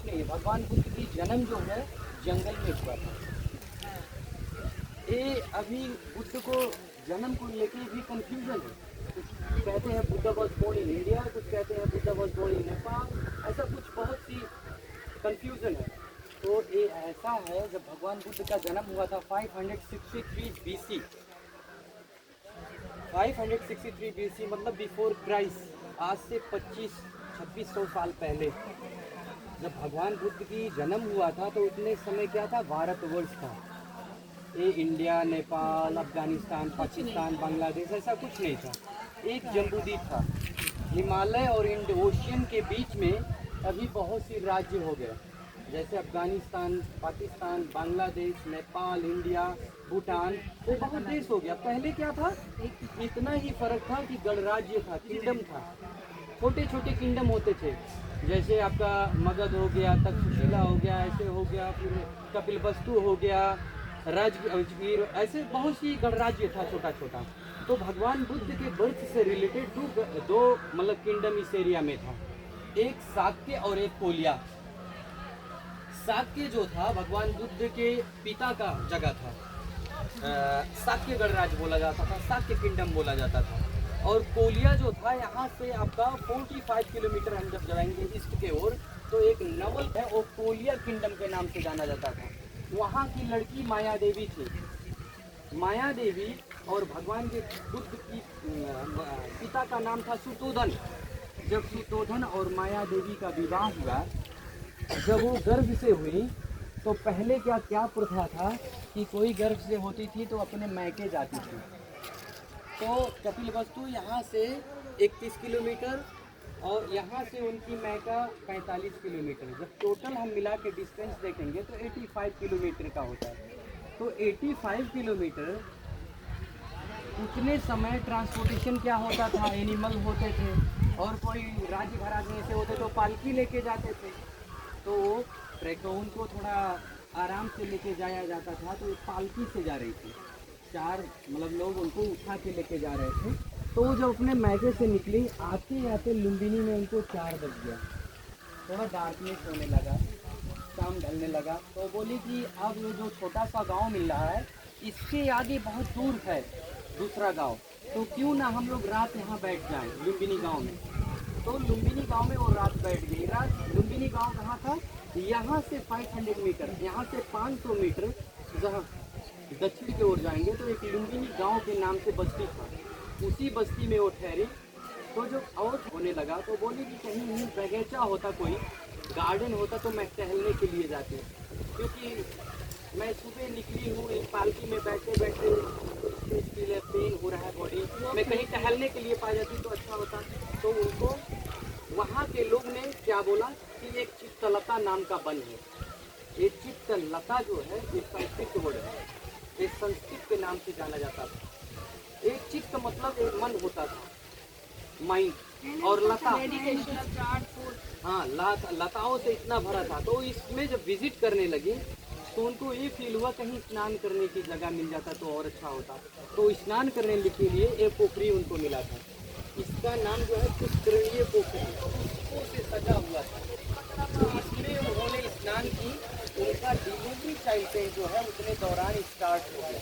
कुछ नहीं है। भगवान बुद्ध की जन्म जो है जंगल में हुआ था। ये अभी बुद्ध को जन्म को लेके भी कंफ्यूजन है। कुछ कहते हैं Buddha was born in India, कुछ कहते हैं Buddha was born in Nepal, ऐसा कुछ बहुत सी कंफ्यूजन है। तो ये ऐसा है, जब भगवान बुद्ध का जन्म हुआ था 563 BC, 563 BC मतलब बिफोर क्राइस्ट, आज से 2500-2600 साल पहले जब भगवान बुद्ध की जन्म हुआ था तो उतने समय क्या था, भारतवर्ष था। ये इंडिया, नेपाल, अफगानिस्तान, पाकिस्तान, बांग्लादेश ऐसा कुछ नहीं था। एक जम्बूद्वीप था। हिमालय और इंड ओशियन के बीच में अभी बहुत सी राज्य हो गए, जैसे अफगानिस्तान, पाकिस्तान, बांग्लादेश, नेपाल, इंडिया, भूटान, वो बहुत देश हो गया। पहले क्या था, इतना ही फर्क था कि गणराज्य था, किंगडम था, छोटे छोटे किंगडम होते थे। जैसे आपका मगध हो गया, तक्षशिला हो गया, ऐसे हो गया, फिर कपिलवस्तु हो गया, राजगीर, ऐसे बहुत सी गणराज्य था छोटा छोटा। तो भगवान बुद्ध के बर्थ से रिलेटेड दो मतलब किंगडम इस एरिया में था, एक शाक्य और एक कोलिया। शाक्य जो था भगवान बुद्ध के पिता का जगह था, शाक्य गणराज्य बोला जाता था, शाक्य किंगडम बोला जाता था। और कोलिया जो था, यहाँ से आपका 45 किलोमीटर हम जब जाएंगे ईस्ट के ओर तो एक नवल है, वो कोलिया किंगडम के नाम से जाना जाता था। वहाँ की लड़की माया देवी थी। माया देवी और भगवान के बुद्ध की पिता का नाम था सुतोधन। जब सुतोधन और माया देवी का विवाह हुआ, जब वो गर्भ से हुई तो पहले क्या प्रथा था कि कोई गर्भ से होती थी तो अपने मैके जाती थी। तो कपिलवस्तु यहाँ से 31 किलोमीटर और यहाँ से उनकी मैका 45 किलोमीटर। जब टोटल हम मिला के डिस्टेंस देखेंगे तो 85 किलोमीटर का होता है। तो 85 किलोमीटर, उतने समय ट्रांसपोर्टेशन क्या होता था, एनिमल होते थे, और कोई राज्य महाराज में ऐसे होते तो पालकी लेके जाते थे। तो उनको थोड़ा आराम से लेके जाया जाता था, तो पालकी से जा रही थी, चार मतलब लोग उनको उठा के लेके जा रहे थे। तो वो जब अपने मैके से निकली, आते आते लुम्बिनी में उनको 4 बज गया, थोड़ा डार्कनेस होने लगा, शाम ढलने लगा। तो बोली कि अब ये जो छोटा सा गांव मिल रहा है, इसके आगे बहुत दूर है दूसरा गांव, तो क्यों ना हम लोग रात यहाँ बैठ जाएं लुम्बिनी गांव में। तो लुम्बिनी गांव में वो रात बैठ गई। रात लुम्बिनी गांव कहाँ था, यहाँ से 500 मीटर, यहाँ से 500 मीटर जहाँ दक्षिण की ओर जाएंगे तो एक लुम्बिनी गांव के नाम से बस्ती था, उसी बस्ती में वो ठहरी। तो जो और होने लगा तो बोली कि कहीं नहीं बगीचा होता, कोई गार्डन होता तो मैं टहलने के लिए जाती, क्योंकि मैं सुबह निकली हूँ एक पालकी में बैठे बैठे पेन हो रहा है बॉडी, मैं कहीं टहलने के लिए पा जाती तो अच्छा होता। तो उनको वहाँ के लोग ने क्या बोला कि एक चित्तलता नाम का वन है। ये चित्तलता जो है ये संस्कृत वर्ड है, ये संस्कृत के नाम से जाना जाता था। एक चित्त मतलब एक मन होता था, माइंड, और लता, हाँ लताओं से इतना भरा था। तो इसमें जब विजिट करने लगी तो उनको ये फील हुआ कहीं स्नान करने की जगह मिल जाता तो और अच्छा होता। तो स्नान करने के लिए एक पोखरी उनको मिला था, इसका नाम जो है पुष्करणीय पोखरी, पुष्पों से सजा हुआ था। तो इसमें उन्होंने स्नान की। उनका डिलीवरी चाइल्ड पेन जो है उतने दौरान स्टार्ट हो गया।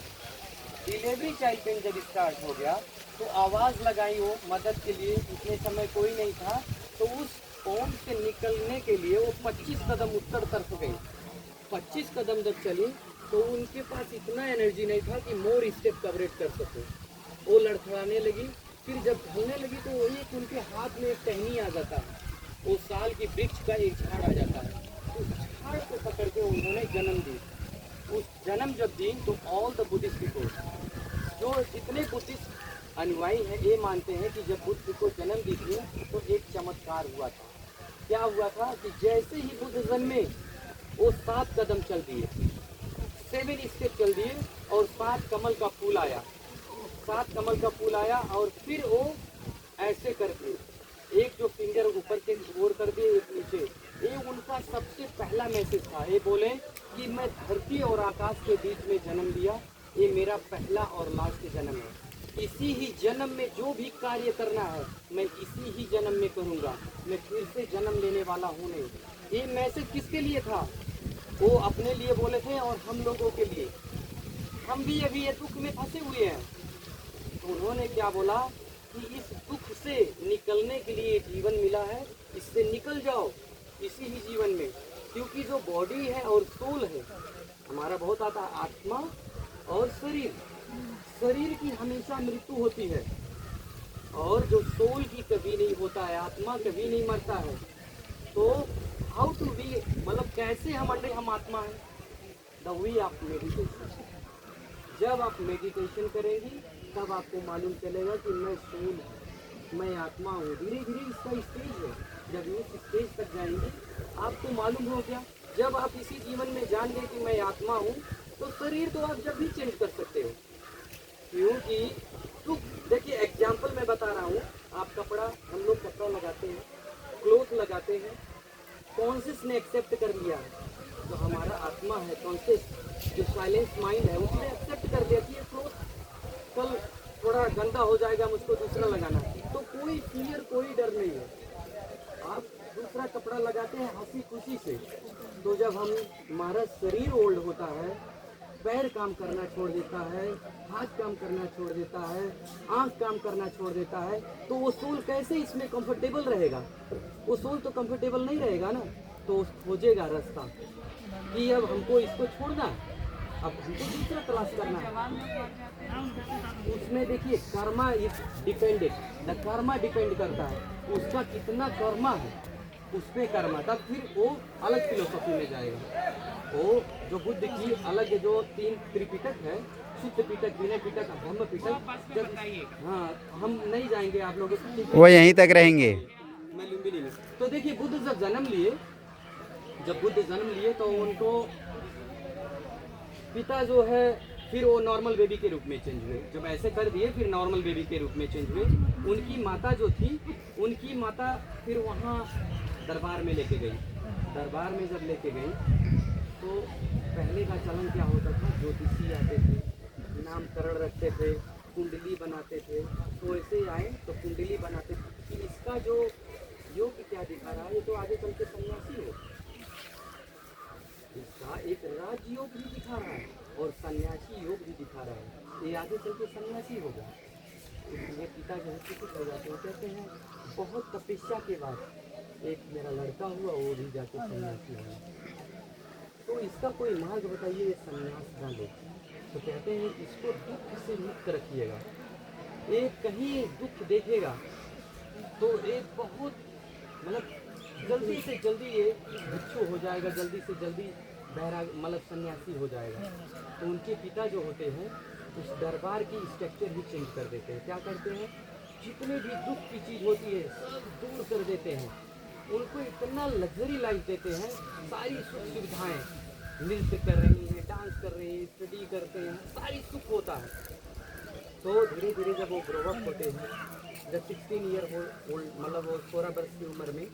डिलीवरी चाइल्ड पेन जब स्टार्ट हो गया तो आवाज़ लगाई वो मदद के लिए, उतने समय कोई नहीं था। तो उस पॉन्ड से निकलने के लिए वो 25 कदम उत्तर तरफ गई। 25 कदम जब चली तो उनके पास इतना एनर्जी नहीं था कि मोर स्टेप कवरेज कर सके, वो लड़खड़ाने लगी। फिर जब ढलने लगी तो वही एक उनके हाथ में एक टहनी आ जाता है, वो साल की वृक्ष का एक झाड़ आ जाता है। उस झाड़ को पकड़ के उन्होंने जन्म दी। उस जन्म जब दी तो ऑल द बुद्धिस्ट पीपल, जो जितने बुद्धिस्ट अनुयायी हैं, ये मानते हैं कि जब बुद्ध को जन्म दी थी तो एक चमत्कार हुआ था। क्या हुआ था कि जैसे ही बुद्ध जन्मे वो 7 कदम चल दिए, 7 स्टेप चल दिए, और 7 कमल का फूल आया, 7 कमल का फूल आया। और फिर वो ऐसे करके एक जो फिंगर ऊपर के ओर कर दिए, एक नीचे। ये उनका सबसे पहला मैसेज था। ये बोले कि मैं धरती और आकाश के बीच में जन्म लिया, ये मेरा पहला और लास्ट जन्म है। इसी ही जन्म में जो भी कार्य करना है मैं इसी ही जन्म में करूँगा, मैं फिर से जन्म लेने वाला हूँ नहीं। ये मैसेज किसके लिए था? वो अपने लिए बोले थे और हम लोगों के लिए। हम भी अभी ये दुख में फंसे हुए हैं। तो उन्होंने क्या बोला कि इस दुख से निकलने के लिए जीवन मिला है, इससे निकल जाओ इसी ही जीवन में। क्योंकि जो बॉडी है और सोल है हमारा, बहुत आता आत्मा और शरीर, शरीर की हमेशा मृत्यु होती है और जो सोल की कभी नहीं होता है, आत्मा कभी नहीं मरता है। तो हाउ टू बी, मतलब कैसे हम आत्मा है? The way of meditation. जब आप मेडिटेशन करेंगी तब आपको मालूम चलेगा कि मैं सोल, मैं आत्मा हूँ। धीरे धीरे इसका स्टेज है, जब इस स्टेज तक जाएंगे आपको मालूम हो गया। जब आप इसी जीवन में जान गए कि मैं आत्मा हूँ, तो शरीर तो आप जब भी चेंज कर सकते हो। क्योंकि तो देखिए एग्जाम्पल मैं बता रहा हूँ। आप कपड़ा, हम लोग कपड़ा लगाते हैं, क्लोथ लगाते हैं, कॉन्शियस ने एक्सेप्ट कर लिया है। जो हमारा आत्मा है, कॉन्शियस, जो साइलेंस माइंड है, उसने एक्सेप्ट कर लिया कि ये क्लोथ कल थोड़ा गंदा हो जाएगा, मुझको दूसरा लगाना है। तो कोई फियर, कोई डर नहीं है। आप दूसरा कपड़ा लगाते हैं हंसी खुशी से। तो जब हमारा शरीर ओल्ड होता है, पैर काम करना छोड़ देता है, हाथ काम करना छोड़ देता है, आंख काम करना छोड़ देता है, तो वो सोल कैसे इसमें कंफर्टेबल रहेगा? वो सोल तो कंफर्टेबल नहीं रहेगा ना। तो खोजेगा रास्ता कि अब हमको इसको छोड़ना है, अब हमको दूसरा तलाश करना है। उसमें देखिए Karma is depended, the Karma depend करता है, उसका कितना कर्मा है उस पे कर्मा। तब फिर वो अलग फिलोसॉफी में जाएगा। वो जो बुद्ध की अलग जो 3 त्रिपिटक है, शुद्ध पिटक, विनय पिटक, ब्रह्म पिटक, जब हाँ हम नहीं जाएंगे, आप लोग वो यहीं तक रहेंगे। मैं लुम्बिनी में। तो देखिए बुद्ध जब जन्म लिए, जब बुद्ध जन्म लिए तो उनको पिता जो है फिर वो नॉर्मल बेबी के रूप में चेंज हुए। जब ऐसे कर दिए फिर नॉर्मल बेबी के रूप में चेंज हुए। उनकी माता जो थी, उनकी माता फिर वहाँ दरबार में लेके गई। दरबार में जब लेके गई तो पहले का चलन क्या होता था, ज्योतिषी आते थे, नामकरण रखते थे, कुंडली बनाते थे। तो ऐसे आए तो कुंडली बनाते थे कि इसका जो योग क्या दिखा रहा है, ये तो आगे चल के सन्यासी हो। इसका एक राजयोग भी दिखा रहा है और सन्यासी योग भी दिखा रहा है, ये आगे चल के सन्यासी होगा। इसलिए पिता जो चिकित हो जाते हैं, कहते हैं बहुत तपस्या के बाद एक मेरा लड़का हुआ, वो भी जाके सन्यासी हुआ। तो इसका कोई मार्ग बताइए, ये सन्यास ना लो। तो कहते हैं इसको दुख से मुक्त रखिएगा। एक कहीं दुख देखेगा तो एक बहुत, मतलब जल्दी से जल्दी ये भिक्षु हो जाएगा, जल्दी से जल्दी बैराग, मतलब सन्यासी हो जाएगा। तो उनके पिता जो होते हैं उस दरबार की स्ट्रक्चर ही चेंज कर देते हैं। क्या करते हैं, जितने भी दुख की चीज़ होती है सब दूर कर देते हैं। उनको इतना लग्जरी लाइफ देते हैं, सारी सुख सुविधाएं, नृत्य कर रही हैं, डांस कर रही हैं, स्टडी करते हैं, सारी सुख होता है। तो धीरे धीरे जब वो ग्रो अप होते हैं, जब 16 ईयर ओल्ड, मतलब वो 16 वर्ष की उम्र में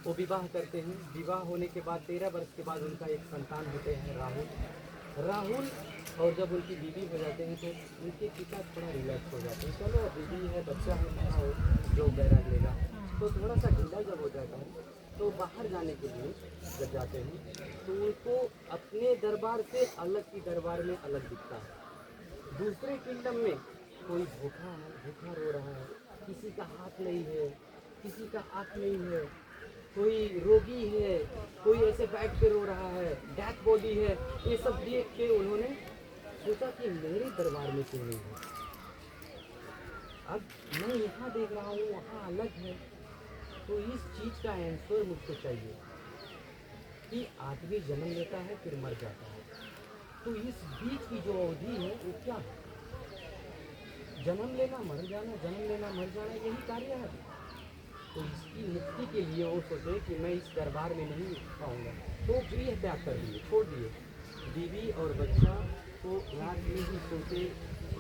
वो विवाह करते हैं। विवाह होने के बाद 13 वर्ष के बाद उनका एक संतान होते हैं, राहुल। और जब उनकी बीवी हो जाते हैं तो उनके पिता थोड़ा रिलैक्स हो जाते हैं, चलो बीवी है, बच्चा है, कहाँ हो जो बैराग लेगा। तो थोड़ा सा ढीला जब हो जाता है तो बाहर जाने के लिए जब जाते हैं तो उनको अपने दरबार से अलग की दरबार में अलग दिखता है। दूसरे किंगडम में कोई भूखा है, भूखा रो रहा है, किसी का हाथ नहीं है, किसी का आँख नहीं है, कोई रोगी है, कोई ऐसे बैठ के रो रहा है, डेथ बॉडी है। ये सब देख के उन्होंने सोचा कि मेरे दरबार में क्यों नहीं है। अब मैं यहाँ देख रहा हूँ, वहाँ अलग है। तो इस चीज़ का आंसर मुझको चाहिए कि आदमी जन्म लेता है फिर मर जाता है, तो इस बीच की जो अवधि है वो क्या है? जन्म लेना मर जाना, जन्म लेना मर जाना, यही कार्य है। तो इसकी मुक्ति के लिए वो सोचे कि मैं इस दरबार में नहीं पाऊँगा, तो गृह त्याग कर दिए, छोड़ दिए। बीवी और बच्चा को रात में ही सोते,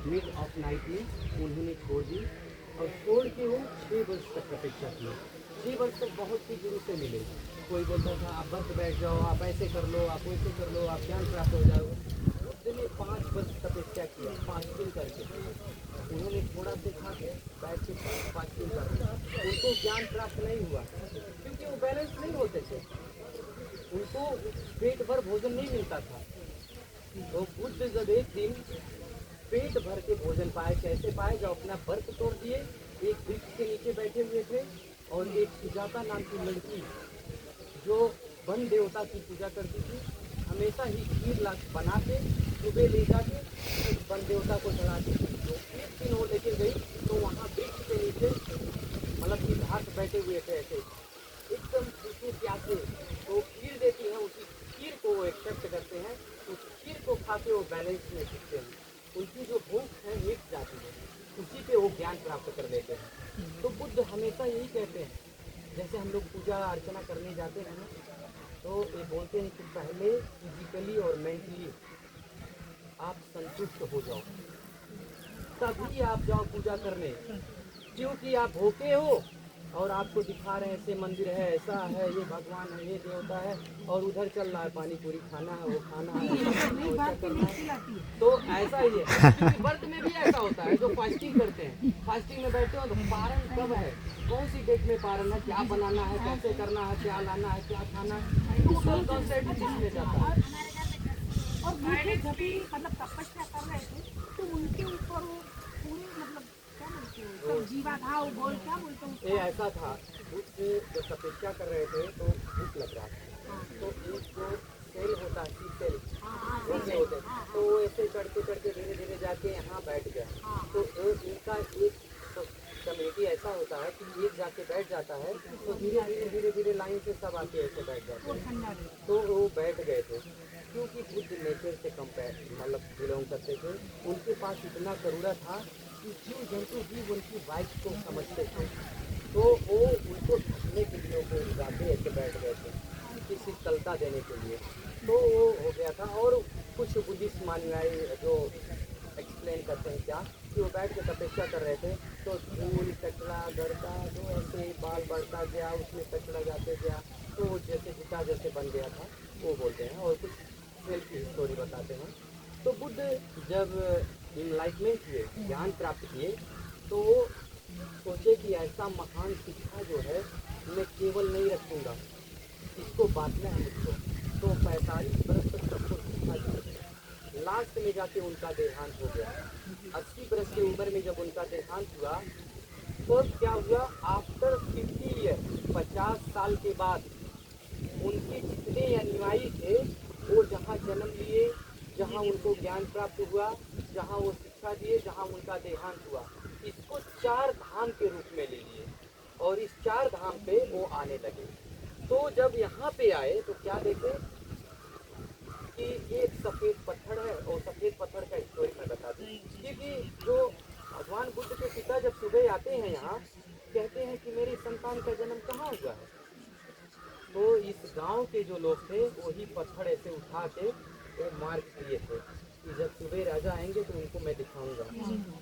मिड ऑफ नाइट में उन्होंने छोड़ दी। और छोड़ के वो 6 वर्ष तक प्रतीक्षा की। 6 वर्ष तक बहुत सी गुरु से मिले। कोई बोलता था आप बस बैठ जाओ, आप ऐसे कर लो, आप वैसे कर लो, आप ज्ञान प्राप्त हो जाओ। दिन उन्होंने 5 वर्ष तपस्या किया, 5 दिन करके उन्होंने थोड़ा से खा के बैठ के 5 दिन कर, उनको ज्ञान प्राप्त नहीं हुआ क्योंकि वो बैलेंस नहीं होते थे, उनको पेट भर भोजन नहीं मिलता था। तो बुद्ध जब एक दिन पेट भर के भोजन पाए, कैसे पाए, जब अपना व्रत तोड़ दिए, एक वृक्ष के नीचे बैठे हुए थे और एक सुजाता नाम की लड़की जो वन देवता की पूजा करती थी, हमेशा ही खीर ला बना के सुबह ले जाके उस वन देवता को चढ़ाती थी। तो एक दिन वो लेके गई तो वहाँ वृक्ष के नीचे मतलब कि घाट बैठे हुए थे ऐसे एकदम भूखे प्यासे, तो खीर देती है, उसी खीर को वो एक्सेप्ट करते हैं, उस खीर को खा के वो बैलेंस में सीखते हैं, उनकी जो भूख है मिट जाती है, उसी पे वो ज्ञान प्राप्त कर लेते हैं। तो बुद्ध हमेशा यही कहते हैं, जैसे हम लोग पूजा अर्चना करने जाते हैं ना, तो ये बोलते हैं कि पहले फिजिकली और मेंटली आप संतुष्ट हो जाओ, तभी आप जाओ पूजा करने, क्योंकि आप भूखे हो और आपको दिखा रहे हैं ऐसे मंदिर है, ऐसा है, ये भगवान है, ये देवता है, और उधर चल रहा है पानी पूरी खाना है, वो खाना है, ऐसा करना है। तो ऐसा ही है, क्योंकि व्रत में भी ऐसा होता है, जो फास्टिंग करते हैं, फास्टिंग में बैठते हो तो पारण कब है, कौन सी डेट में पारण है, क्या बनाना है, कैसे करना है, क्या लाना है, क्या खाना है, वो सब कॉन्सेप्ट इसमें जाता है। और भूखे जब भी मतलब तपस्या कर रहे थे तो उनके ऊपर वो पूरे मतलब क्या बोलते हैं सब जीवाधाव बोल क्या बोलते हैं ये ऐसा था, बुद्ध जब तपस्या कर रहे थे तो भूख लग रहा था, तो एक जो सेल होता है, सी सेल वैसे होते हैं, तो वो ऐसे चढ़ते चढ़ते धीरे धीरे जाके यहाँ बैठ गया। तो इनका एक कमेटी ऐसा होता है कि एक जाके बैठ जाता है, तो धीरे धीरे लाइन से सब आके ऐसे बैठ जाते हैं, तो वो बैठ गए थे, क्योंकि बुद्ध नेचर से कंपेयर मतलब बिलोंग करते थे, उनके पास इतना करुणा था कि जीव जंतु भी उनकी वाइफ को समझते थे, तो वो उनको ढकने के लिए वो जाके ऐसे बैठ गए थे, किसी शीतलता देने के लिए, तो वो हो गया था। और कुछ बुद्धिस्ट मान्यताएं जो एक्सप्लेन करते हैं क्या, कि वो बैठ के तपस्या कर रहे थे, तो धूल कचरा गड़ता, तो ऐसे बाल बढ़ता गया, उसमें कचरा जाते गया, तो वो जैसे घिटा जैसे बन गया था, वो बोलते हैं, और कुछ सेल्फ की स्टोरी बताते हैं। तो बुद्ध जब इनलाइटमेंट हुए, ज्ञान प्राप्त किए, तो वो सोचे कि ऐसा महान शिक्षा जो है मैं केवल नहीं रखूँगा, इसको बांटना है मुझको, तो 45 वर्ष तक सबको शिक्षा दी। लास्ट में जाके उनका देहांत हो गया। 80 वर्ष की उम्र में जब उनका देहांत हुआ, तो क्या हुआ, आफ्टर 50 ईयर, 50 साल के बाद उनके जितने अनुयायी थे, वो जहाँ जन्म लिए, जहाँ उनको ज्ञान प्राप्त हुआ, जहाँ वो शिक्षा दिए, जहाँ उनका देहांत हुआ, इसको 4 धाम के रूप में ले लिए, और इस 4 धाम पे वो आने लगे। तो जब यहाँ पे आए तो क्या देखे कि ये एक सफेद पत्थर है, और सफेद पत्थर का स्टोरी मैं बता दूं, क्योंकि जो भगवान बुद्ध के पिता जब सुबह आते हैं यहाँ, कहते हैं कि मेरी संतान का जन्म कहाँ हुआ है, तो इस गांव के जो लोग थे वही पत्थर ऐसे उठा के वो मार्क किए थे कि जब सुबह राजा आएंगे तो उनको मैं दिखाऊंगा,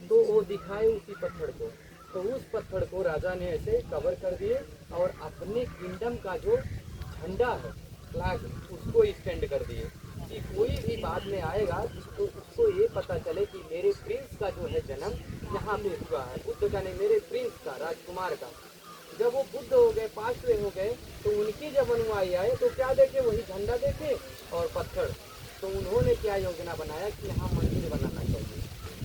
तो वो दिखाए उसी पत्थर को, तो उस पत्थर को राजा ने ऐसे कवर कर दिए, और अपने किंगडम का जो झंडा है, फ्लैग, उसको स्टैंड कर दिए, कि कोई भी बाद में आएगा तो उसको ये पता चले कि मेरे प्रिंस का जो है जन्म यहाँ पे हुआ है, बुद्ध का नहीं, मेरे प्रिंस का, राजकुमार का। जब वो बुद्ध हो गए, 5वें हो गए, तो उनके जब अनुयायी आए तो क्या देखे, वही झंडा देखे और पत्थर, तो उन्होंने क्या योजना बनाया कि यहाँ मंदिर बनाना चाहिए,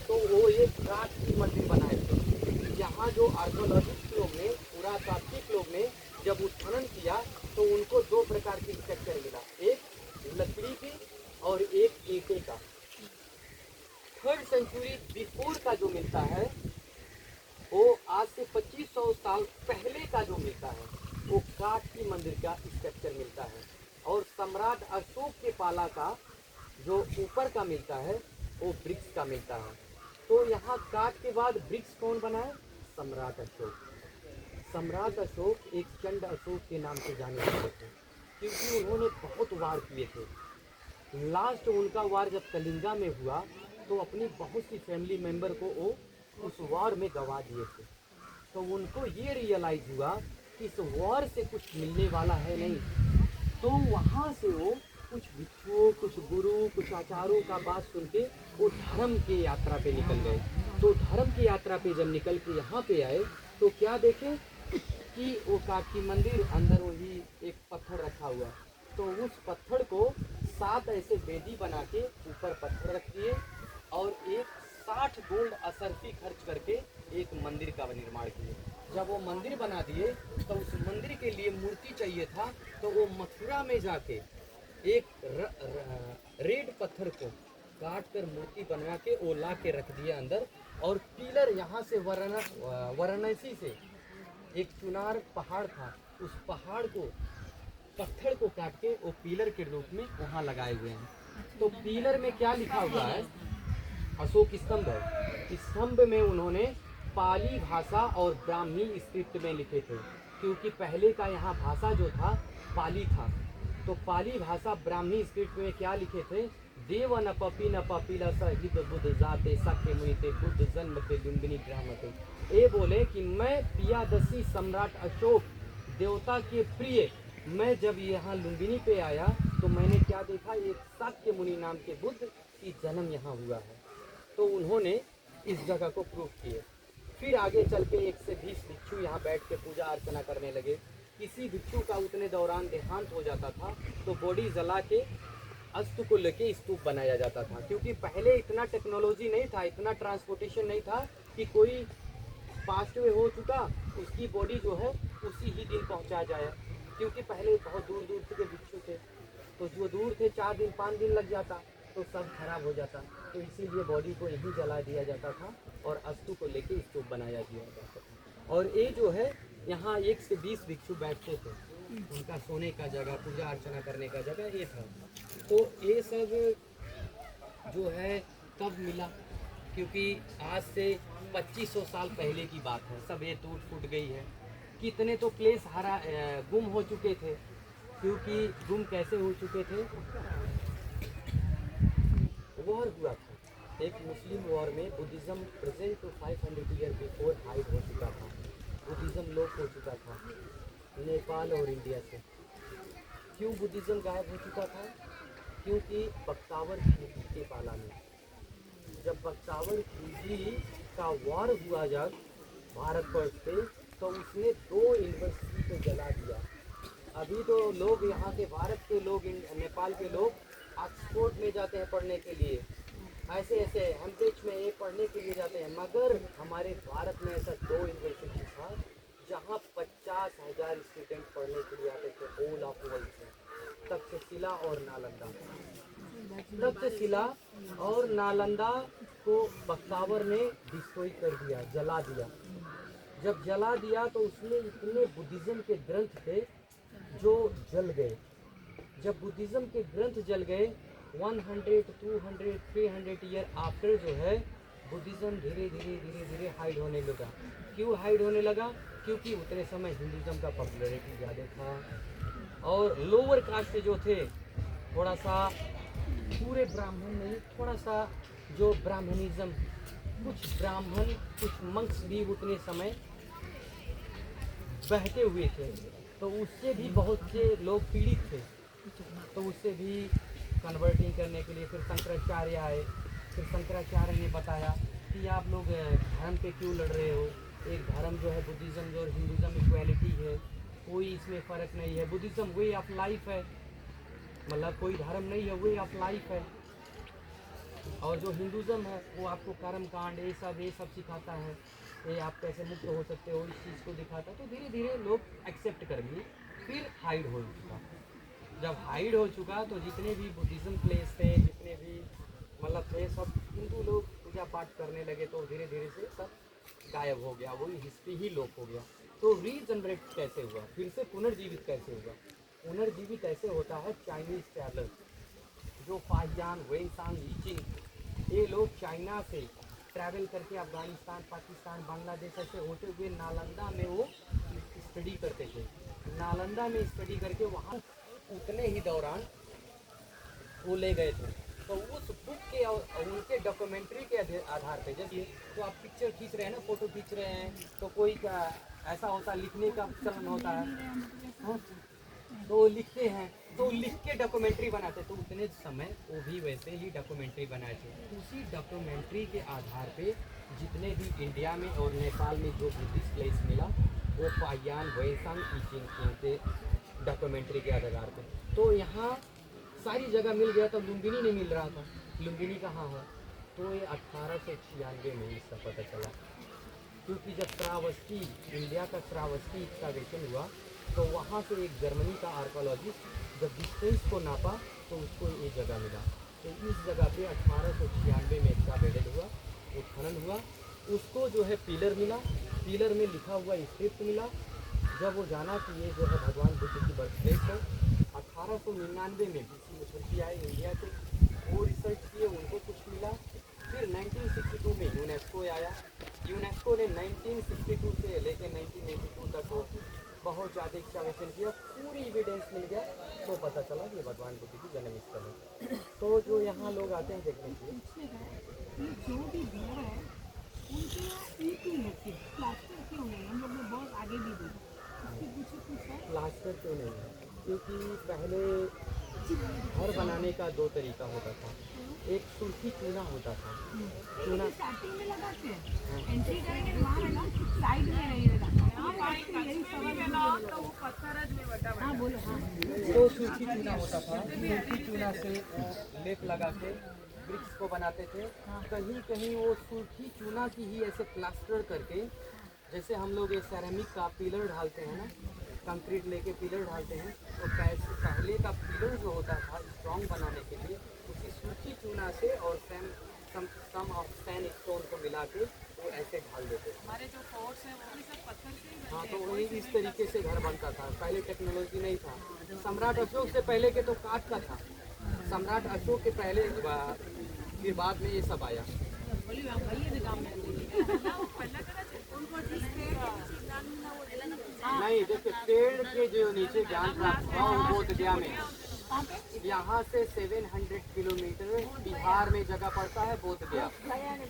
तो वो एक काठ की मंदिर बनाए थे। यहाँ जो आर्कोलॉजिस्ट लोग ने, पुरातात्विक लोग ने जब उत्खनन किया, तो उनको 2 प्रकार की स्ट्रक्चर मिला, एक लकड़ी की और एक ईंटे का। 3rd सेंचुरी बिफोर का जो मिलता है, वो आज से 2500 साल पहले का जो मिलता है, वो काठ की मंदिर का स्ट्रक्चर मिलता है, और सम्राट अशोक के पाला का जो ऊपर का मिलता है, वो ब्रिक्स का मिलता है। तो यहाँ काठ के बाद ब्रिक्स कौन बनाए, सम्राट अशोक। सम्राट अशोक एक चंड अशोक के नाम से जाने जाते थे, क्योंकि उन्होंने बहुत वार किए थे। लास्ट उनका वार जब कलिंगा में हुआ, तो अपनी बहुत सी फैमिली मेंबर को वो उस वॉर में गंवा दिए थे, तो उनको ये रियलाइज हुआ कि इस वॉर से कुछ मिलने वाला है नहीं, तो वहाँ से वो कुछ भिक्षुओं, कुछ गुरु, कुछ आचार्यों का बात सुन के वो धर्म की यात्रा पे निकल गए। तो धर्म की यात्रा पे जब निकल के यहाँ पे आए तो क्या देखे कि वो काठी मंदिर अंदर वही एक पत्थर रखा हुआ। तो उस पत्थर को 7 ऐसे बेदी बना के ऊपर पत्थर रख दिए और एक 60 गोल्ड असरफी खर्च करके एक मंदिर का निर्माण किए। जब वो मंदिर बना दिए तो उस मंदिर के लिए मूर्ति चाहिए था, तो वो मथुरा में जाके एक रेड पत्थर को काट कर मूर्ति बनवा के वो ला के रख दिया अंदर। और पिलर यहाँ से वाराणसी से एक चुनार पहाड़ था, उस पहाड़ को पत्थर को काट के वो पिलर के रूप में वहाँ लगाए हुए हैं। तो पिलर में क्या लिखा हुआ है? अशोक स्तंभ है। स्तंभ में उन्होंने पाली भाषा और ब्राह्मी स्क्रिप्ट में लिखे थे, क्योंकि पहले का यहाँ भाषा जो था पाली था। तो पाली भाषा ब्राह्मी स्क्रिप्ट में क्या लिखे थे? देव न पपी न पपीला सहित बुद्ध जाते सख्य मुनिते बुद्ध जन्म पे लुम्बिनी ग्रामते। ये बोले कि मैं पियादशी सम्राट अशोक देवता के प्रिय, मैं जब यहाँ लुम्बिनी पे आया तो मैंने क्या देखा? एक शाक्य मुनि नाम के बुद्ध की जन्म यहाँ हुआ है। तो उन्होंने इस जगह को प्रूव किए। फिर आगे चल के 1 से 20 भिक्षु यहाँ बैठ के पूजा अर्चना करने लगे। किसी भिक्षु का उतने दौरान देहांत हो जाता था तो बॉडी जला के अस्तु को लेके स्तूप बनाया जाता था, क्योंकि पहले इतना टेक्नोलॉजी नहीं था, इतना ट्रांसपोर्टेशन नहीं था कि कोई पास्ट में हो चुका उसकी बॉडी जो है उसी ही दिन पहुंचाया जाए, क्योंकि पहले बहुत दूर दूर के भिक्षु थे, तो जो दूर थे 4 दिन 5 दिन लग जाता तो सब खराब हो जाता। तो इसीलिए बॉडी को यहीं जला दिया जाता था और अस्तु को लेके स्तूप बनाया दिया जाता था। और ये जो है यहाँ 1 से 20 भिक्षु बैठते थे, उनका सोने का जगह, पूजा अर्चना करने का जगह ये था। तो ये सब जो है कब मिला? क्योंकि आज से 2500 साल पहले की बात है, सब ये टूट फूट गई है। कितने तो प्लेस गुम हो चुके थे, क्योंकि गुम कैसे हो चुके थे? वॉर हुआ था, एक मुस्लिम वॉर में Buddhism present to 500 year before hide हो चुका था, बुद्धिज़्म लोप हो चुका था नेपाल और इंडिया से। क्यों बुद्धिज़्म गायब हो चुका था? क्योंकि बख्तावर खिलजी के पाला में, जब बख्तावर खिलजी का वॉर हुआ जब भारतवर्ष पे, तो उसने 2 यूनिवर्सिटी को जला दिया। अभी तो लोग यहाँ के भारत के लोग, नेपाल के लोग ऑक्सफोर्ड में जाते हैं पढ़ने के लिए, ऐसे ऐसे हेम्ब्रिज में ये पढ़ने के लिए जाते हैं, मगर हमारे भारत में ऐसा 2 यूनिवर्सिटी था जहाँ 50,000 स्टूडेंट पढ़ने के लिए आते थे, ऑल ऑफ वर्ल्ड से। तक्षशिला और नालंदा, तक्षशिला और नालंदा को बख्तावर ने डिस्ट्रॉय कर दिया, जला दिया। जब जला दिया तो उसमें इतने बुद्धिज़्म के ग्रंथ थे जो जल गए। जब बुद्धिज़्म के ग्रंथ जल गए 100, 200, 300 ईयर आफ्टर जो है बुद्धिज़्म धीरे धीरे हाइड होने लगा। क्यों हाइड होने लगा? क्योंकि उतने समय हिंदुज़्म का पॉपुलैरिटी ज़्यादा था और लोअर कास्ट जो थे थोड़ा सा, पूरे ब्राह्मण नहीं, थोड़ा सा जो ब्राह्मणिज्म, कुछ ब्राह्मण कुछ मंक्स भी उतने समय बहते हुए थे, तो उससे भी बहुत से लोग पीड़ित थे। तो उससे भी कन्वर्टिंग करने के लिए फिर शंकराचार्य आए। फिर शंकराचार्य ने बताया कि आप लोग धर्म पे क्यों लड़ रहे हो? एक धर्म जो है बुद्धिज़्म जो और हिंदुज़्म इक्वालिटी है, कोई इसमें फ़र्क नहीं है। बुद्धिज़्म वे ऑफ लाइफ है, मतलब कोई धर्म नहीं है, वे ऑफ लाइफ है। और जो हिंदुज़्म है वो आपको कर्म कांड ये सब सिखाता है, ये आप कैसे मुक्त हो सकते हो, इस चीज़ को दिखाता है। तो धीरे धीरे लोग एक्सेप्ट कर लिए। फिर हाइड हो चुका। जब हाइड हो चुका तो जितने भी बुद्धिज़्म प्लेस थे, जितने भी मतलब थे, सब हिंदू लोग पूजा पाठ करने लगे, तो धीरे धीरे से सब गायब हो गया, वही हिस्ट्री ही लोप हो गया। तो रीजनरेट कैसे हुआ? फिर से पुनर्जीवित कैसे हुआ? पुनर्जीवित ऐसे होता है, चाइनीज़ ट्रैवलर जो फाहियान, वेंसांग, लीचिंग, ये लोग चाइना से ट्रैवल करके अफ़गानिस्तान, पाकिस्तान, बांग्लादेश ऐसे होते हुए नालंदा में वो स्टडी करते थे। नालंदा में स्टडी करके वहाँ उतने ही दौरान वो ले गए थे। तो उस बुक के और उनके डॉक्यूमेंट्री के आधार पे, जैसे तो आप पिक्चर खींच रहे हैं ना, फ़ोटो खींच रहे हैं, तो कोई का ऐसा होता है लिखने का चलन होता है, हाँ? तो वो लिखते हैं, तो लिख के डॉक्यूमेंट्री बनाते, तो उतने समय वो भी वैसे ही डॉक्यूमेंट्री बनाए थे। उसी डॉक्यूमेंट्री के आधार पे जितने भी इंडिया में और नेपाल में जो बुद्धिस्ट प्लेस मिला वो पायान वैसांग इचिंग के डॉक्यूमेंट्री के आधार पे। तो यहाँ सारी जगह मिल गया, तो लुम्बिनी नहीं मिल रहा था। लुम्बिनी कहाँ है? तो ये 1896 में इसका पता चला, क्योंकि जब श्रावस्ती, इंडिया का श्रावस्ती एक्सकवेशन हुआ, तो वहाँ से एक जर्मनी का आर्कोलॉजिस्ट जब डिस्टेंस को नापा तो उसको ये जगह मिला। तो इस जगह पे 1896 में एक्सकवेटेड हुआ, उत्खनन हुआ, उसको जो है पिलर मिला, पिलर में लिखा हुआ स्क्रिप्ट मिला। जब वो जाना कि ये जो है भगवान बुद्ध की बर्थ प्लेस है, 1899 में बीसी मुखर्जी आए इंडिया के, वो रिसर्च किए, उनको कुछ मिला। फिर 1962 में यूनेस्को आया, यूनेस्को ने 1962 से लेकर 1992 तक वो बहुत ज़्यादा एक्सकवेशन किया, पूरी एविडेंस मिल गया, तो पता चला कि भगवान बुद्ध की जन्म स्थल है। तो जो यहाँ लोग आते हैं देखने के लिए, पूछने का ये जो भी घर है उनके यहाँ ईंट ही है, प्लास्टर क्यों नहीं? हम लोग ने बहुत आगे भी देखा, उसके पीछे कुछ है। प्लास्टर क्यों नहीं है? क्योंकि पहले घर बनाने का दो तरीका होता था, एक सुर्खी चूना होता था, चूना स्टार्टिंग में लगाते हैं, एंट्री करेंगे तो वहाँ है ना, साइड में नहीं लगाते। यही सवाल तो वो पत्थर में बटा। हाँ बोलो। हाँ तो सुर्खी चूना होता था, सुर्खी चूना से वो लेप लगा के ब्रिक्स को बनाते थे। कहीं कहीं वो सुर्खी चूना की ही ऐसे प्लास्टर करके, जैसे हम लोग ये सेरेमिक का पिलर ढालते हैं ना, कंक्रीट लेके पिलर ढालते हैं, तो पहले का पिलर जो होता था स्ट्रॉन्ग बनाने के लिए, उसी सुर्खी चूना से और सम ऑफ सैंड स्टोन को मिला के वो ऐसे ढाल देते थे। हमारे जो फोर्ट्स हैं वो भी सब पत्थर से ही हाँ, तो वही इस तरीके से घर बनता था। पहले टेक्नोलॉजी नहीं था। सम्राट अशोक से पहले के तो काठ का था, सम्राट अशोक के पहले फिर बाद में ये सब आया। नहीं, देखिए पेड़ के जो नीचे ज्ञान प्राप्त हुआ वो बोध गया में, यहाँ से 700 किलोमीटर बिहार में जगह पड़ता है बोध गया।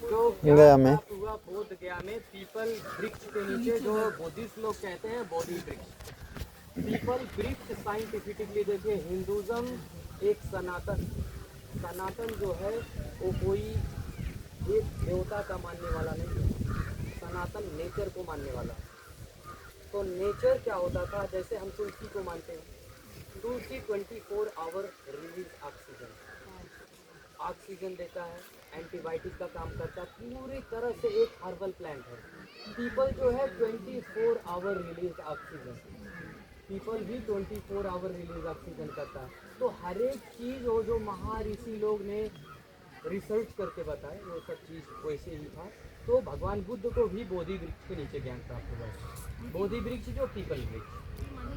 जो गया में हुआ बोध गया में पीपल वृक्ष के नीचे, जो बुद्धिस्ट लोग कहते हैं बोधि वृक्ष, पीपल वृक्ष। साइंटिफिकली देखिए, हिंदुज्म एक सनातन जो है वो कोई एक देवता का मानने वाला नहीं, सनातन नेचर को मानने वाला। तो नेचर क्या होता था, जैसे हम तुलसी को मानते हैं, तुलसी 24 आवर रिलीज ऑक्सीजन देता है, एंटीबायोटिक का काम करता है, पूरी तरह से एक हर्बल प्लांट है। पीपल जो है 24 आवर रिलीज ऑक्सीजन, पीपल भी 24 आवर रिलीज ऑक्सीजन करता है। तो हर एक चीज़ वो जो महर्षि लोग ने रिसर्च करके बताए वो सब चीज़ वैसे ही था। तो भगवान बुद्ध को भी बोधि वृक्ष के नीचे ज्ञान प्राप्त हुआ। बोधि वृक्ष जो पीपल वृक्ष।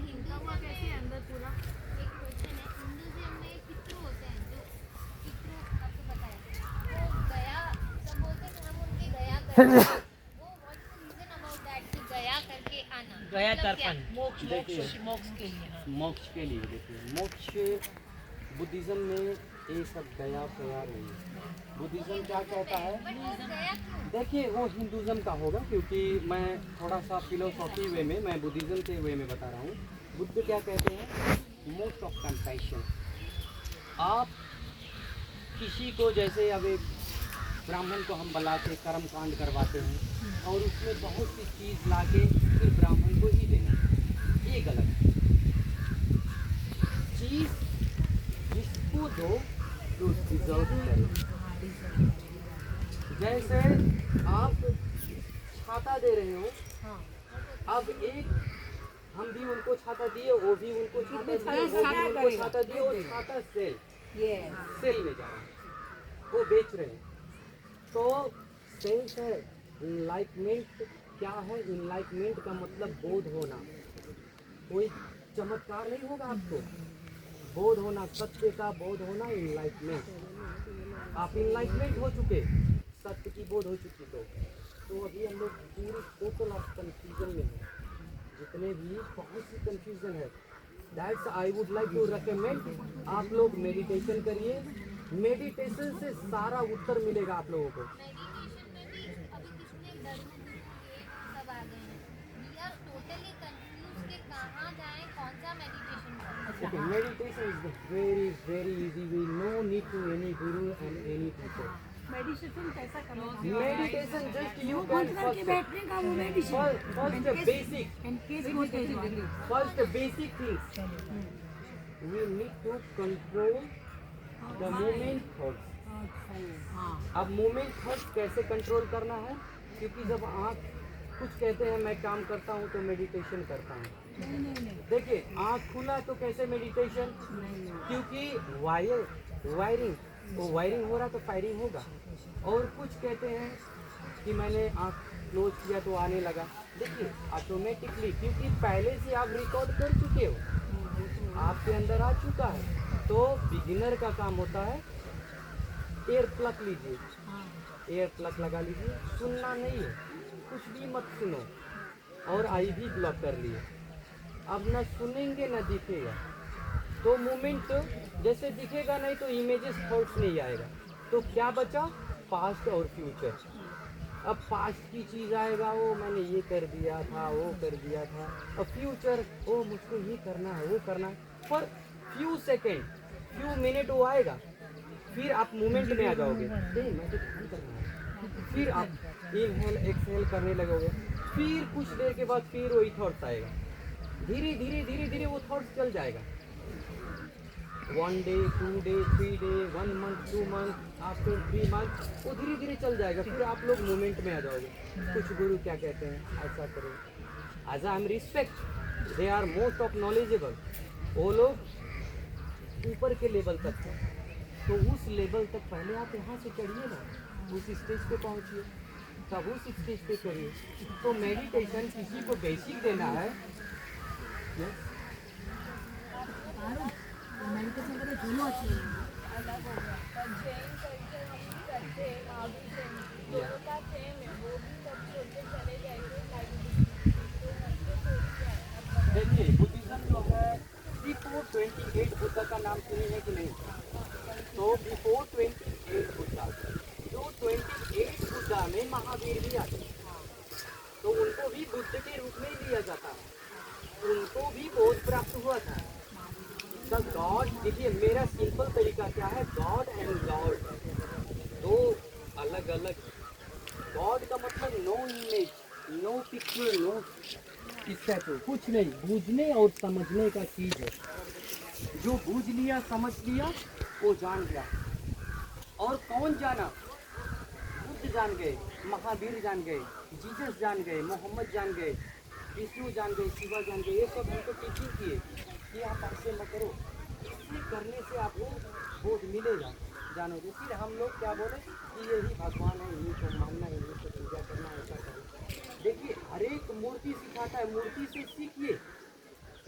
हिंदू हुआ कैसे अंदर पूरा एक क्वेश्चन है, हिंदुइज्म में पितृ होते हैं, जो पितृ आपको पता है, वो गया सब बोलते हैं कि हम उनके गया करते हैं, वो what is the reason about that कि गया करके आना, गया मतलब क्या? तर्पण मोक्ष के लिए। हाँ। मोक्ष के लिए। देखिए, मोक्ष बुद्धिज्म में ये सब गया प्रयाग नहीं है। बुद्धिज्म क्या कहता है, बट वो गया क्यों? देखिए वो हिंदुज्म का होगा, क्योंकि मैं थोड़ा सा फिलोसॉफी वे में, मैं बुद्धिज्म के वे में बता रहा हूँ। बुद्ध क्या कहते हैं, मोस्ट ऑफ कंपैशन। आप किसी को, जैसे अब एक ब्राह्मण को हम बुला के कर्म कांड करवाते हैं और उसमें बहुत सी चीज़ ला के फिर ब्राह्मण को ही देना, ये गलत है। चीज़ जिसको दो जो डिजर्व करे। जैसे आप छाता दे रहे हो, अब एक हम भी उनको छाता दिए, वो भी उनको छाता दिए, वो भी उनको छाता दिए, और छाता सेल में जा रहा है, वो बेच रहे हैं। तो सेल्स है। इनलाइटमेंट क्या है, इनलाइटमेंट का मतलब बोध होना। कोई चमत्कार नहीं होगा आपको, बोध होना, सत्य का बोध होना, इनलाइटमेंट। आप इनलाइटमेंट हो चुके, सत्य की बोध हो चुकी। तो अभी हम लोग पूरी टोटल ऑफ कन्फ्यूजन में हैं, जितने भी बहुत सी कन्फ्यूजन है। That's I would like to recommend आप लोग मेडिटेशन करिए, मेडिटेशन से सारा उत्तर मिलेगा आप लोगों को। मेडिटेशन में भी अभी कितने धर्म गुरु ये सब आ गए हैं, वी आर टोटली कंफ्यूज कि कहाँ जाएं, कौन सा मेडिटेशन करें। Okay, meditation is very very easy way. No need to any guru and any teacher. Meditation कैसा करना है? Meditation just you बंद can करके बैठने का वो meditation first the basic things. We need to control the movement thoughts. अब movement thoughts कैसे कंट्रोल करना है? क्योंकि जब आँख कुछ कहते हैं मैं काम करता हूँ तो मेडिटेशन करता हूँ। देखिए आँख खुला तो कैसे मेडिटेशन? क्योंकि वायरिंग हो रहा तो फायरिंग होगा। और कुछ कहते हैं कि मैंने आँख क्लोज किया तो आने लगा। देखिए ऑटोमेटिकली, क्योंकि पहले से आप रिकॉर्ड कर चुके हो, आपके अंदर आ चुका है। तो बिगिनर का काम होता है एयर प्लग लीजिए, एयर प्लग लगा लीजिए, सुनना नहीं है, कुछ भी मत सुनो, और आई भी ब्लॉक कर लिए। अब न सुनेंगे न दिखेगा, तो मोमेंट जैसे दिखेगा नहीं तो इमेजेस थॉट्स नहीं आएगा। तो क्या बचा? पास्ट और फ्यूचर। अब पास्ट की चीज़ आएगा, वो मैंने ये कर दिया था, वो कर दिया था। अब फ्यूचर, वो मुझको ये करना है, वो करना है, पर फ्यू सेकेंड फ्यू मिनट वो आएगा, फिर आप मूवमेंट में आ जाओगे। मैं तो ध्यान करना है, फिर आप इनहेल एक्सहेल करने लगोगे, फिर कुछ देर के बाद फिर वही थॉट्स आएगा। धीरे धीरे वो थॉट्स चल जाएगा। 1 day 2 day 3 day 1 month 2 month after 3 month वो धीरे धीरे चल जाएगा। फिर आप लोग मूवमेंट में आ जाओगे। कुछ गुरु क्या कहते हैं, ऐसा करो। As I am respect, they are most of knowledgeable. वो लोग ऊपर के लेवल तक है, तो उस लेवल तक पहले आप यहाँ से चढ़िए ना, उस स्टेज पे पहुँचिए, तब उस स्टेज पे करिए। तो मेडिटेशन किसी को बेसिक देना है। yes? मेडिटेशन करते दोनों अच्छे हैं। देखिए बुद्धिज्म जो है, बिफोर 28 बुद्धा का नाम सुनी है कि नहीं? तो बिफोर 28 बुद्धा, जो 28 बुद्धा में महावीर भी आते, तो उनको भी बुद्ध के रूप में लिया जाता है, उनको भी बोध प्राप्त हुआ था। द गॉड, देखिए मेरा सिंपल तरीका क्या है, गॉड एंड लॉर्ड दो अलग अलग। गॉड का मतलब no image, no picture, no statue, कुछ नहीं, बूझने और समझने का चीज है। जो बूझ लिया, समझ लिया, वो जान गया। और कौन जाना? बुद्ध जान गए, महावीर जान गए, जीसस जान गए, मोहम्मद जान गए, विष्णु जान गए, शिवा जान गए। ये सब हमको टीचिंग किए कि आप ऐसे मत करो, इससे करने से आपको बोध मिलेगा, जानोगे। फिर हम लोग क्या बोले कि यही भगवान है, यही को मानना है, यही को पूजा करना है, ऐसा करो। देखिए हर एक मूर्ति सिखाता है, मूर्ति से सीखिए।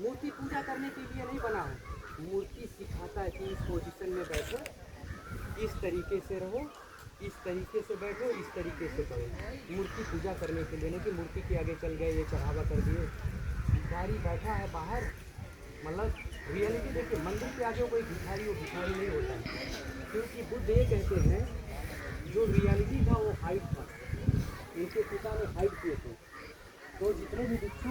मूर्ति पूजा करने के लिए नहीं बना है, मूर्ति सिखाता है कि इस पोजीशन में बैठो, इस तरीके से रहो, इस तरीके से बैठो, इस तरीके से करो। मूर्ति पूजा करने के लिए नहीं कि मूर्ति के आगे चल गए, ये चढ़ावा कर दिए। भिखारी बैठा है बाहर, मतलब रियलिटी देखिए, मंदिर के आगे कोई भिखारी, वो भिखारी नहीं होता है। क्योंकि बुद्ध ये कहते हैं जो रियलिटी था वो हाइट था, इनके पिता ने हाइट किए थे। तो जितने भी भिक्षु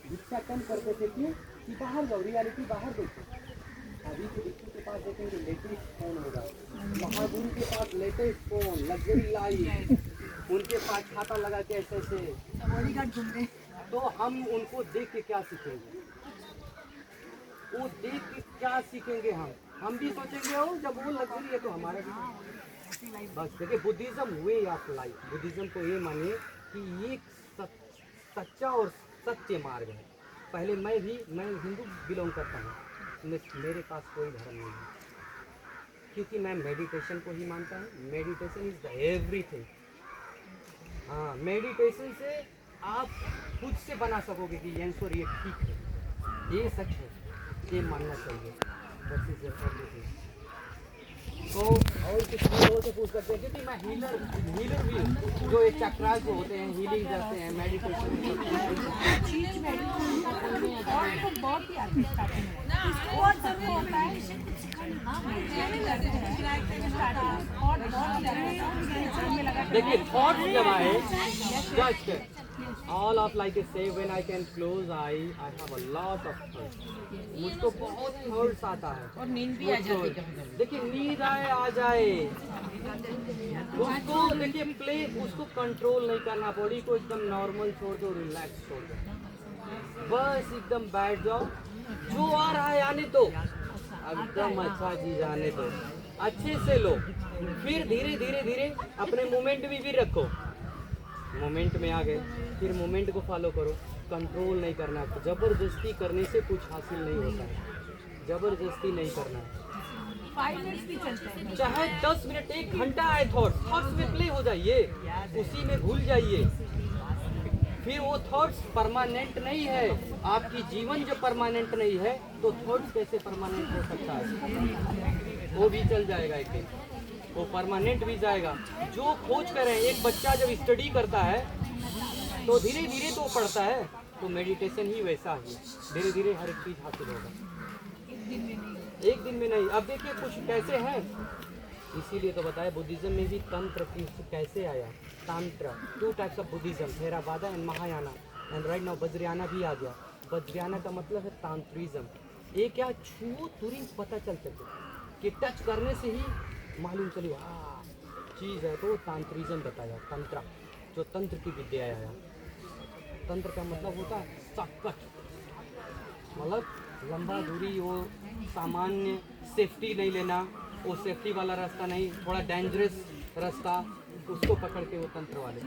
भिक्षा कम करते थे, क्यों कि बाहर जाओ, रियलिटी बाहर देखो। अभी के भिक्षु के पास देखेंगे लेटेस्ट फोन होगा, महागुरु के पास लेटेस्ट फोन, लग्जरी लाइफ, उनके पास छाता लगा के ऐसे ऐसे बॉडीगार्ड घूम रहे। तो हम उनको देख के क्या सीखेंगे? वो देख के क्या सीखेंगे? हम भी सोचेंगे हो जब वो लग्जरी है तो हमारा भी। बस देखिए Buddhism way of life. Buddhism को ये मानिए कि ये सच्चा और सत्य मार्ग है। पहले मैं हिंदू बिलोंग करता हूँ, मेरे पास कोई धर्म नहीं है, क्योंकि मैं मेडिटेशन को ही मानता हूँ। Meditation is the everything. हाँ, मेडिटेशन से आप खुद से बना सकोगे कि ये आंसर ये ठीक है, ये सच है, ये मानना चाहिए। That is everything. तो और कुछ लोगों से पूछ सकते हैं, क्योंकि मैं हीलर भी हूँ। जो ये चक्रास जो होते हैं, हीलिंग करते हैं, मेडिटेशन बहुत ही आर्टिस्ट आते हैं, बहुत जरूरी होता है। देखिए थॉट जब आए, just all of like a say when I can close eye, I have a lot of thirst. मुझको बहुत थर्स्ट आता है और नींद भी आ जाती है। देखिए नींद आए आ जाए उसको देखिए प्ले उसको कंट्रोल नहीं करना, बॉडी को एकदम नॉर्मल छोड़ दो, रिलैक्स छोड़ दो, बस एकदम बैठ जाओ, जो आ रहा है आने दो, एकदम अच्छा चीज आने दो, अच्छे से लो, फिर धीरे धीरे धीरे अपने मोमेंट भी रखो, मोमेंट में आ गए फिर मोमेंट को फॉलो करो, कंट्रोल नहीं करना, जबरदस्ती करने से कुछ हासिल नहीं होता है, जबरदस्ती नहीं करना है, 5 मिनट्स भी चलते हैं। चाहे 10 मिनट 1 घंटा आए थॉट्स में प्ले हो जाइए, उसी में भूल जाइए, फिर वो थॉट्स परमानेंट नहीं है, आपकी जीवन जब परमानेंट नहीं है तो थॉट्स कैसे परमानेंट हो सकता है, वो भी चल जाएगा एक दिन, वो परमानेंट भी जाएगा। जो खोज करें, एक बच्चा जब स्टडी करता है तो धीरे धीरे तो पढ़ता है, तो मेडिटेशन ही वैसा ही धीरे धीरे हर एक चीज हासिल होगा, एक दिन में नहीं। अब देखिए कुछ कैसे हैं, इसीलिए तो बताया बुद्धिज्म में भी तंत्र कैसे आया, Tantra 2 types of Buddhism, Theravada and Mahayana, and right now Vajrayana भी आ गया। वज्रयाना का मतलब है तांत्रिज्म, ये क्या छू तुरंत पता चल सके कि टच करने से ही मालूम चली हाँ चीज़ है, तो तांत्रिज्म बताया, तंत्र जो तंत्र की विद्या आया। तंत्र का मतलब होता है शॉर्टकट, मतलब लंबा दूरी, वो सामान्य सेफ्टी नहीं लेना, वो सेफ्टी वाला रास्ता नहीं, थोड़ा डेंजरस रास्ता, उसको पकड़ के वो तंत्र वाले